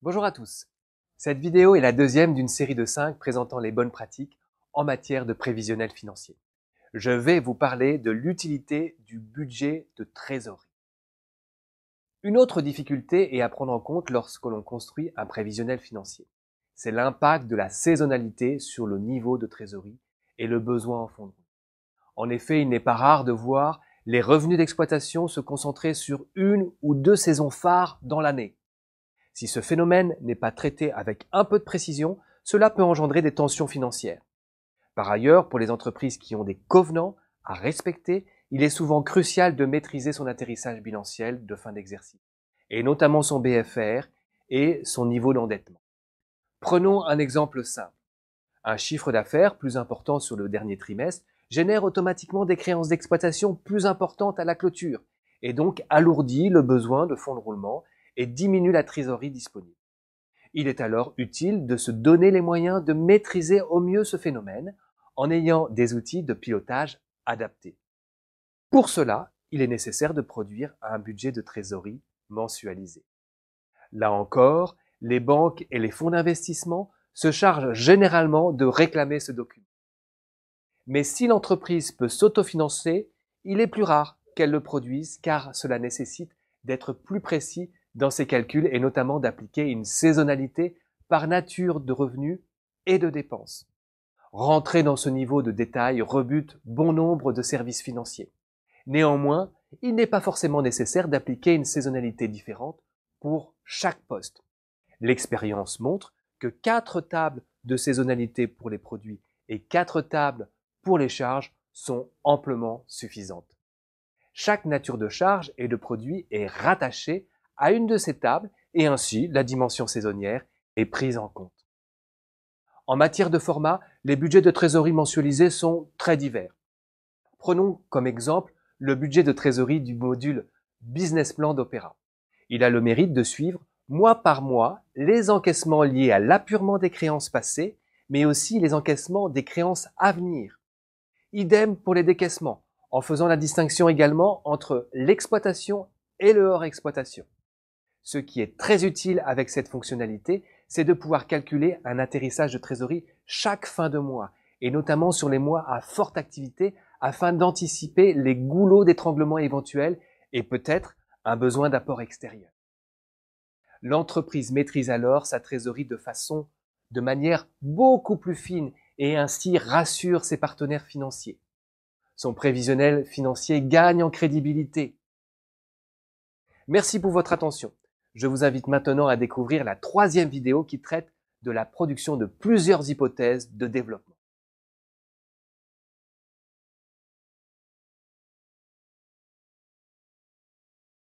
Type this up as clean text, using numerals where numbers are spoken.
Bonjour à tous. Cette vidéo est la deuxième d'une série de 5 présentant les bonnes pratiques en matière de prévisionnel financier. Je vais vous parler de l'utilité du budget de trésorerie. Une autre difficulté est à prendre en compte lorsque l'on construit un prévisionnel financier. C'est l'impact de la saisonnalité sur le niveau de trésorerie et le besoin en fonds de roulement. En effet, il n'est pas rare de voir les revenus d'exploitation se concentrer sur une ou deux saisons phares dans l'année. Si ce phénomène n'est pas traité avec un peu de précision, cela peut engendrer des tensions financières. Par ailleurs, pour les entreprises qui ont des covenants à respecter, il est souvent crucial de maîtriser son atterrissage bilanciel de fin d'exercice, et notamment son BFR et son niveau d'endettement. Prenons un exemple simple. Un chiffre d'affaires plus important sur le dernier trimestre génère automatiquement des créances d'exploitation plus importantes à la clôture, et donc alourdit le besoin de fonds de roulement et diminue la trésorerie disponible. Il est alors utile de se donner les moyens de maîtriser au mieux ce phénomène en ayant des outils de pilotage adaptés. Pour cela, il est nécessaire de produire un budget de trésorerie mensualisé. Là encore, les banques et les fonds d'investissement se chargent généralement de réclamer ce document. Mais si l'entreprise peut s'autofinancer, il est plus rare qu'elle le produise car cela nécessite d'être plus précis dans ses calculs et notamment d'appliquer une saisonnalité par nature de revenus et de dépenses. Rentrer dans ce niveau de détail rebute bon nombre de services financiers. Néanmoins, il n'est pas forcément nécessaire d'appliquer une saisonnalité différente pour chaque poste. L'expérience montre que 4 tables de saisonnalité pour les produits et 4 tables pour les charges sont amplement suffisantes. Chaque nature de charge et de produit est rattachée à une de ces tables et ainsi la dimension saisonnière est prise en compte. En matière de format, les budgets de trésorerie mensualisés sont très divers. Prenons comme exemple le budget de trésorerie du module Business Plan d'Opéra. Il a le mérite de suivre mois par mois les encaissements liés à l'apurement des créances passées, mais aussi les encaissements des créances à venir. Idem pour les décaissements, en faisant la distinction également entre l'exploitation et le hors-exploitation. Ce qui est très utile avec cette fonctionnalité, c'est de pouvoir calculer un atterrissage de trésorerie chaque fin de mois, et notamment sur les mois à forte activité, afin d'anticiper les goulots d'étranglement éventuels et peut-être un besoin d'apport extérieur. L'entreprise maîtrise alors sa trésorerie de manière beaucoup plus fine et ainsi rassure ses partenaires financiers. Son prévisionnel financier gagne en crédibilité. Merci pour votre attention. Je vous invite maintenant à découvrir la 3e vidéo qui traite de la production de plusieurs hypothèses de développement.